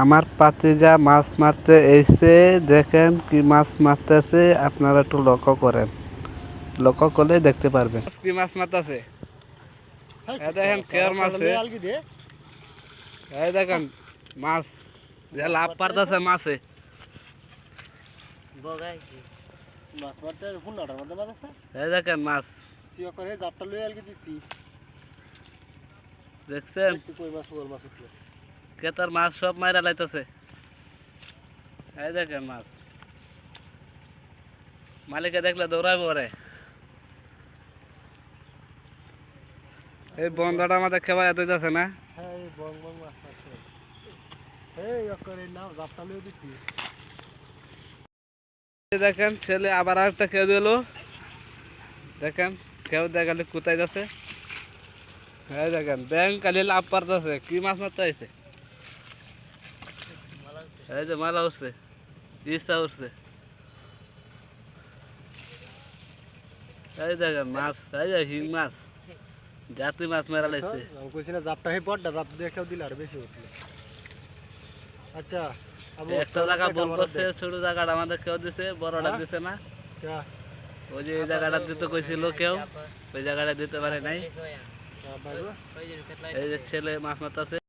আমার পাতিজা মাছ মারতে এসে দেখেন কি মাছ মারতেছে, আপনারা একটু লক্ষ্য করেন, লক্ষ্য করলে দেখতে পারবেন কি মাছ মারতেছে। দেখেন কেয়ার মাছ, এই দেখেন মাছ যে লাভ পারতেছে মাছে। এই দেখেন মাছ দেখছেন, কেতার মাছ সব মাইরা লাইতেছে। এই দেখেন মাছ, মালিকে দেখলে দৌড়াইব রে। এই বন্ধাটা আমাদের খেবাই দিতেছে না। দেখেন ছেলে আবার আরেকটা খেয়ে দিল, দেখেন খেয়ে দেখালে কোথায় যাচ্ছে। এই দেখেন ব্যাংক খালি লাভ পারতেছে, কি মাছ মারতে হয়েছে। এই যে মালা উঠছে, ইচ্ছা উঠছে। এই দেখেন মাছ, এই যে হিং মাছ, জাতি মাছ মেরা লাইছে। একটা জায়গা বল করছে, ছোট জায়গাটা আমাদের কেউ দিছে, বড়টা দিছে না। ওই যে এই জায়গাটা দিতে কইছিল কেউ, ওই জায়গাটা দিতে পারে নাই। এই যে ছেলে মাছ মারতেছে।